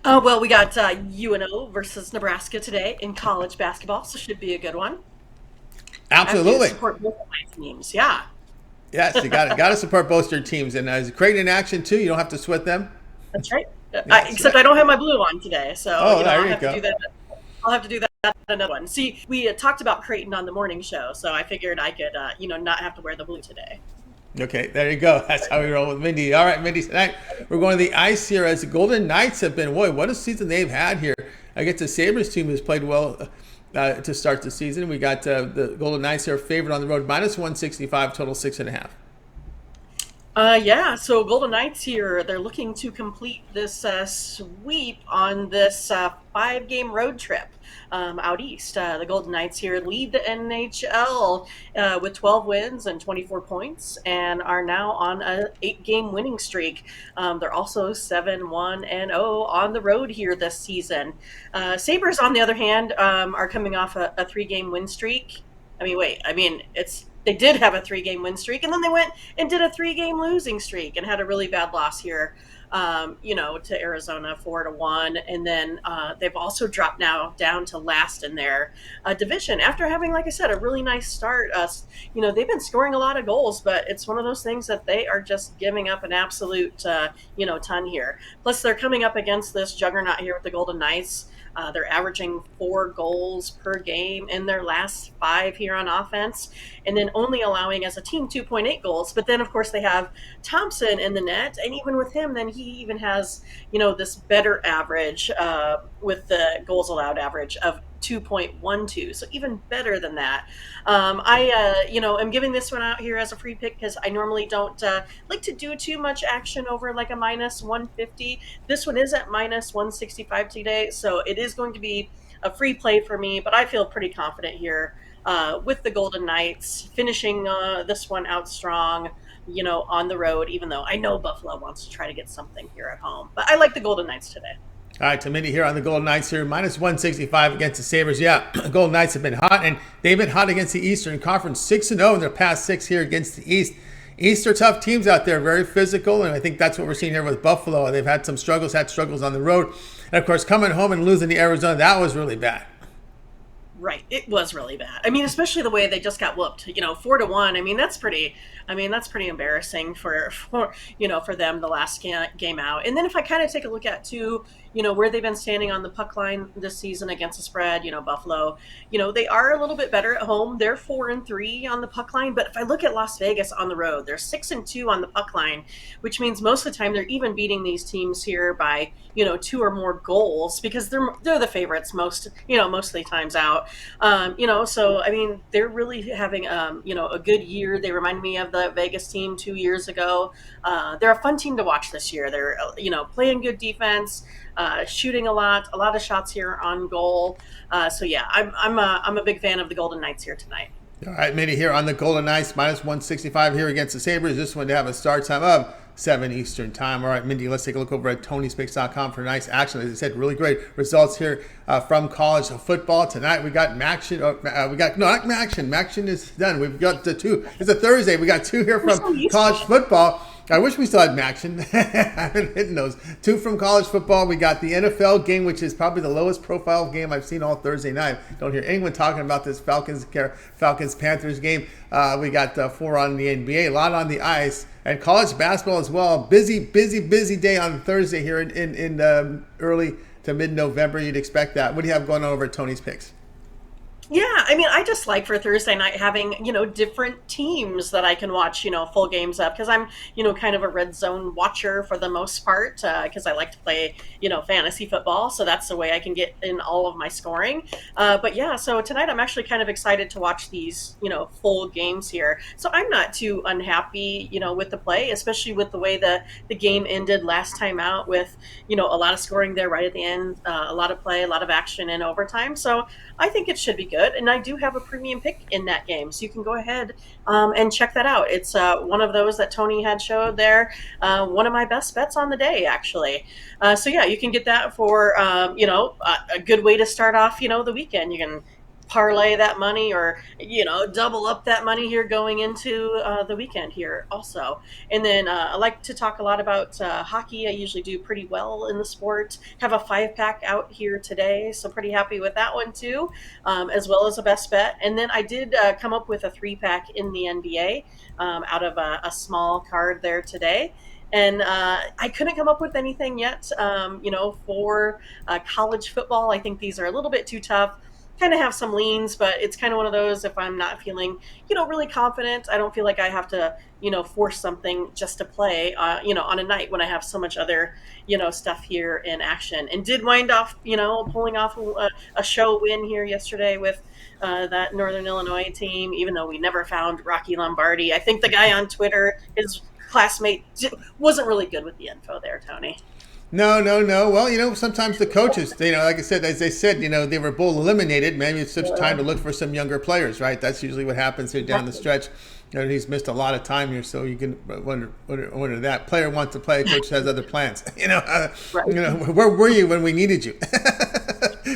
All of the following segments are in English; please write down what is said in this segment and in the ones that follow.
Well, we got UNO versus Nebraska today in college basketball, so should be a good one. I have to Absolutely. support both of my teams. Yeah, Yes, you got to support both your teams, and as Creighton in action too, you don't have to sweat them. that's right. Yes, Except yeah. I don't have my blue on today, so Oh, I'll there you have to do go. that. I'll have to do that at another one. See, we talked about Creighton on the morning show, so I figured I could, not have to wear the blue today. Okay, there you go. That's how we roll with Mindy. All right, Mindy, tonight we're going to the ice here as the Golden Knights have been, boy, what a season they've had here. I guess the Sabres team has played well to start the season. We got the Golden Knights here favored on the road, minus 165, total 6.5. Yeah, so Golden Knights here, they're looking to complete this sweep on this 5 game road trip out east. The Golden Knights here lead the NHL with 12 wins and 24 points and are now on a 8 game winning streak. They're also 7-1-0 on the road here this season. Sabres, on the other hand, are coming off a 3 game win streak. They did have a 3 game win streak, and then they went and did a 3 game losing streak and had a really bad loss here, to Arizona 4-1, and then they've also dropped now down to last in their division after having, like I said, a really nice start. They've been scoring a lot of goals, but it's one of those things that they are just giving up an absolute, ton here. Plus, they're coming up against this juggernaut here with the Golden Knights. They're averaging 4 goals per game in their last 5 here on offense, and then only allowing as a team 2.8 goals. But then, of course, they have Thompson in the net, and even with him, then he even has this better average with the goals allowed average of 2.12, so even better than that. I'm giving this one out here as a free pick because I normally don't like to do too much action over like a minus 150. This one is at minus 165 today, so it is going to be a free play for me, but I feel pretty confident here with the Golden Knights finishing this one out strong, on the road, even though I know Buffalo wants to try to get something here at home. But I like the Golden Knights today. All right, to Mindy here on the Golden Knights here, minus 165 against the Sabres. Yeah, Golden Knights have been hot, and they've been hot against the Eastern Conference, 6-0 in their past 6 here against the East. East are tough teams out there, very physical, and I think that's what we're seeing here with Buffalo. They've had some struggles, had struggles on the road. And, of course, coming home and losing to Arizona, that was really bad. Right, it was really bad. I mean, especially the way they just got whooped. 4-1. I mean, that's pretty. I mean, that's pretty embarrassing for them the last game out. And then if I kind of take a look at too, where they've been standing on the puck line this season against the spread. Buffalo. They are a little bit better at home. They're 4-3 on the puck line. But if I look at Las Vegas on the road, they're 6-2 on the puck line, which means most of the time they're even beating these teams here by 2 or more goals because they're the favorites most of the times out. So I mean, they're really having a good year. They remind me of the Vegas team 2 years ago. They're a fun team to watch this year. They're playing good defense, shooting a lot of shots here on goal. So yeah, I'm a big fan of the Golden Knights here tonight. All right, Mindy here on the Golden Knights, minus 165 here against the Sabres. This one to have a start time of 7 Eastern time. All right, Mindy, let's take a look over at TonySpicks.com for nice action. As I said, really great results here from college football. Tonight we got Maction. Not Maction. Maction is done. We've got the 2. It's a Thursday. We got 2 here We're so from used to college it. football. I wish we still had Maction. I haven't hitting those. 2 from college football. We got the NFL game, which is probably the lowest profile game I've seen all Thursday night. Don't hear anyone talking about this Falcons-Panthers game. We got 4 on the NBA, a lot on the ice, and college basketball as well. Busy day on Thursday here in early to mid-November. You'd expect that. What do you have going on over at Tony's Picks? Yeah, I mean, I just like for Thursday night having, different teams that I can watch, full games of because I'm, kind of a red zone watcher for the most part because I like to play, fantasy football. So that's the way I can get in all of my scoring. But yeah, so tonight I'm actually kind of excited to watch these, full games here. So I'm not too unhappy, with the play, especially with the way the game ended last time out with, a lot of scoring there right at the end, a lot of play, a lot of action in overtime. So I think it should be good. And I do have a premium pick in that game. So you can go ahead and check that out. It's one of those that Tony had showed there. One of my best bets on the day, actually. So yeah, you can get that for, a good way to start off, the weekend. You can parlay that money, or double up that money here going into the weekend here also. And then I like to talk a lot about hockey. I usually do pretty well in the sport. Have a 5 pack out here today, so pretty happy with that one too, as well as a best bet. And then I did come up with a 3 pack in the NBA out of a small card there today. And I couldn't come up with anything yet, for college football. I think these are a little bit too tough. Kind of have some leans, but it's kind of one of those, if I'm not feeling, really confident, I don't feel like I have to, force something just to play, on a night when I have so much other, stuff here in action. And did wind off, pulling off a show win here yesterday with that Northern Illinois team, even though we never found Rocky Lombardi. I think the guy on Twitter, his classmate, wasn't really good with the info there, Tony. No, no, no. Well, sometimes the coaches, like I said, as they said, they were both eliminated. Maybe it's just time to look for some younger players, right? That's usually what happens here down the Exactly. stretch. He's missed a lot of time here, so you can wonder that player wants to play. Coach has other plans. Right. Where were you when we needed you?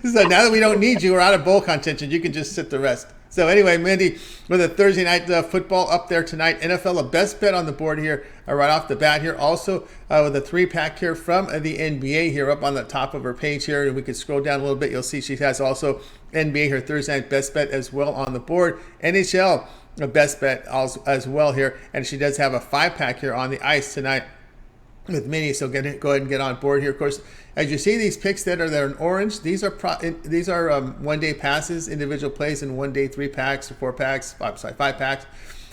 So Yeah. now that we don't need you, we're out of bowl contention. You can just sit the rest. So anyway, Mindy, with a Thursday night football up there tonight, NFL a best bet on the board here right off the bat here. Also with a 3 pack here from the NBA here up on the top of her page here. And we can scroll down a little bit. You'll see she has also NBA, her Thursday night best bet as well on the board. NHL, a best bet as well here. And she does have a 5 pack here on the ice tonight with Minnie. So go ahead and get on board here. Of course, as you see these picks that are there in orange, these are 1 day passes, individual plays in 1 day 3 packs or 4 packs, 5 packs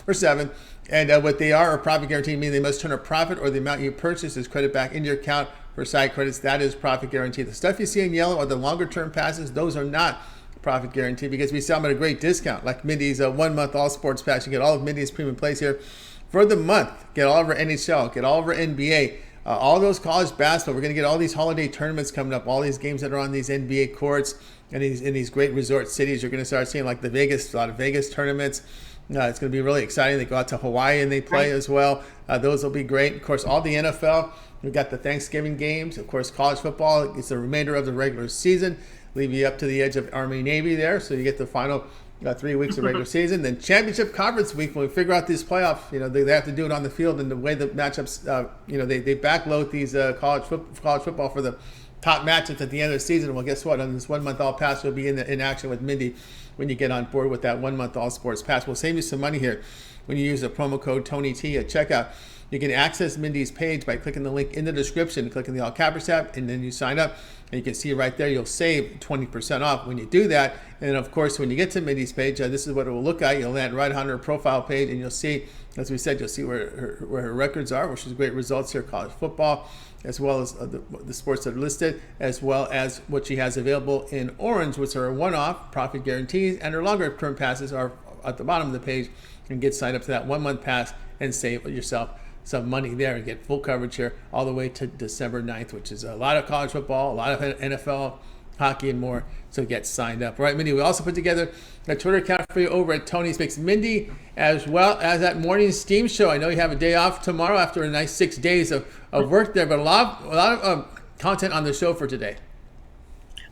or 7. And what they are profit guarantee, meaning they must turn a profit or the amount you purchase is credit back into your account for side credits. That is profit guarantee. The stuff you see in yellow are the longer term passes. Those are not profit guarantee because we sell them at a great discount. Like Mindy's 1 month all sports pass. You get all of Mindy's premium plays here for the month. Get all of our NHL, get all of our NBA, all those college basketball. We're going to get all these holiday tournaments coming up, all these games that are on these NBA courts and in these great resort cities. You're going to start seeing like a lot of Vegas tournaments. It's going to be really exciting. They go out to Hawaii and they play Right. as well. Those will be great. Of course, all the NFL. We've got the Thanksgiving games. Of course, college football. It's the remainder of the regular season. Leave you up to the edge of Army Navy there. So you get the final 3 weeks of regular season. Then championship conference week, when we figure out these playoffs, they have to do it on the field. And the way the matchups, they backload these college football for the top matchups at the end of the season. Well, guess what? On this 1 month all pass, you'll be in action with Mindy when you get on board with that 1 month all sports pass. We'll save you some money here when you use the promo code TonyT at checkout. You can access Mindy's page by clicking the link in the description, clicking the All Cappers tab, and then you sign up. And you can see right there, you'll save 20% off when you do that. And then, of course, when you get to Mindy's page, this is what it will look like. You'll land right on her profile page, and you'll see, as we said, you'll see where her records are, which is great results here, college football, as well as the sports that are listed, as well as what she has available in orange, which are one-off profit guarantees, and her longer-term passes are at the bottom of the page. And get signed up to that 1 month pass and save yourself some money there and get full coverage here all the way to December 9th, which is a lot of college football, a lot of NFL, hockey, and more. So get signed up. All right, Mindy, we also put together a Twitter account for you over at Tony's Picks. Mindy, as well as that morning steam show. I know you have a day off tomorrow after a nice 6 days of work there, but a lot of content on the show for today.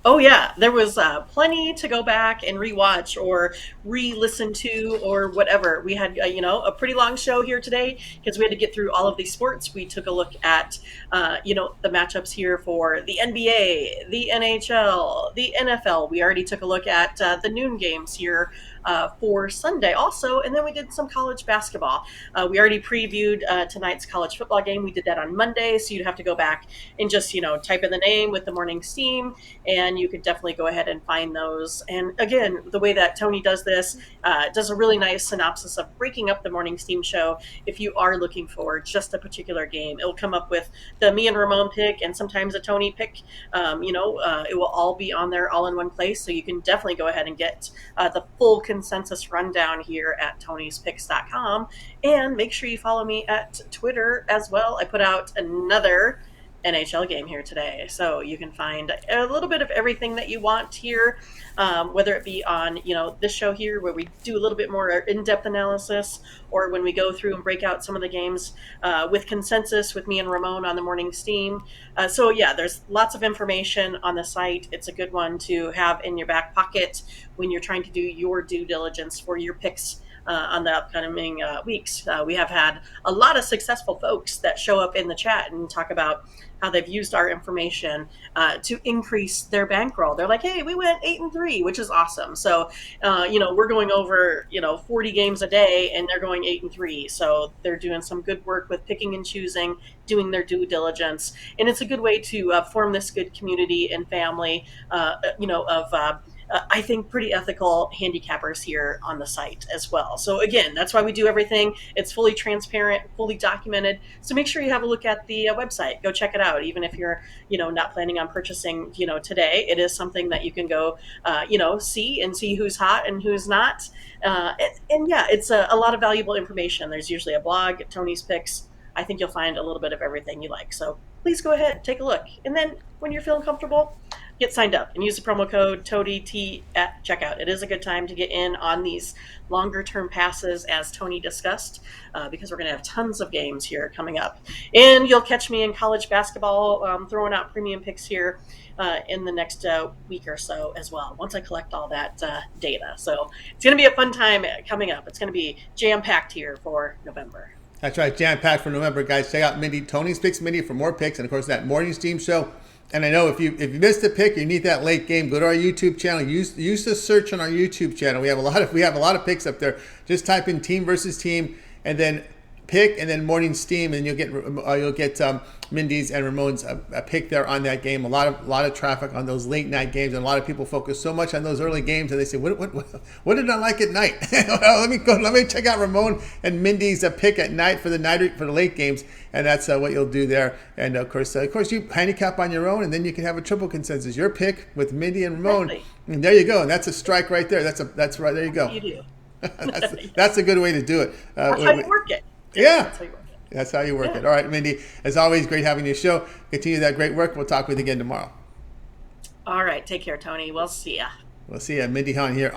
Oh yeah, there was plenty to go back and rewatch or re-listen to or whatever. We had a pretty long show here today because we had to get through all of these sports. We took a look at the matchups here for the NBA, the NHL, the NFL. We already took a look at the noon games here for Sunday also, and then we did some college basketball. We already previewed tonight's college football game. We did that on Monday, so you'd have to go back and just type in the name with the morning steam, and you could definitely go ahead and find those. And again, the way that Tony does this, does a really nice synopsis of breaking up the morning steam show. If you are looking for just a particular game, it'll come up with the me and Ramon pick and sometimes a Tony pick. It will all be on there all in one place, so you can definitely go ahead and get the full consensus rundown here at tonyspicks.com. And make sure you follow me at Twitter as well. I put out another NHL game here today. So you can find a little bit of everything that you want here, whether it be on, this show here where we do a little bit more in-depth analysis, or when we go through and break out some of the games with consensus with me and Ramon on the morning steam. So yeah, there's lots of information on the site. It's a good one to have in your back pocket when you're trying to do your due diligence for your picks on the upcoming weeks. We have had a lot of successful folks that show up in the chat and talk about how they've used our information to increase their bankroll. They're like, hey, we went 8-3, which is awesome. So, we're going over, 40 games a day and they're going 8-3. So they're doing some good work with picking and choosing, doing their due diligence. And it's a good way to form this good community and family, of I think pretty ethical handicappers here on the site as well. So again, that's why we do everything. It's fully transparent, fully documented. So make sure you have a look at the website. Go check it out. Even if you're, not planning on purchasing, today, it is something that you can go, see who's hot and who's not. And yeah, it's a lot of valuable information. There's usually a blog, Tony's Picks. I think you'll find a little bit of everything you like. So please go ahead, take a look. And then when you're feeling comfortable, get signed up and use the promo code TODYT at checkout. It is a good time to get in on these longer term passes, as Tony discussed, because we're going to have tons of games here coming up. And you'll catch me in college basketball throwing out premium picks here in the next week or so as well, once I collect all that data. So it's going to be a fun time coming up. It's going to be jam packed here for November. That's right, jam packed for November, guys. Check out Mindy, Tony's Picks Mindy for more picks, and of course that morning steam show. And I know if you missed a pick, you need that late game. Go to our YouTube channel. Use the search on our YouTube channel. We have a lot of picks up there. Just type in team versus team, and then pick, and then morning steam, and you'll get Mindy's and Ramon's a pick there on that game. A lot of traffic on those late night games, and a lot of people focus so much on those early games, and they say, what did I like at night? Well, let me check out Ramon and Mindy's pick at night for the late games, and that's what you'll do there. And of course you handicap on your own, and then you can have a triple consensus. Your pick with Mindy and Ramon, Exactly. and there you go. And that's a strike right there. That's right. There you go. You do. That's a good way to do it. That's how you work it. Yeah. That's how you work it. That's how you work Yeah. it. All right, Mindy, as always, great having you show. Continue that great work. We'll talk with you again tomorrow. All right. Take care, Tony. We'll see ya. We'll see you. Mindy Hahne here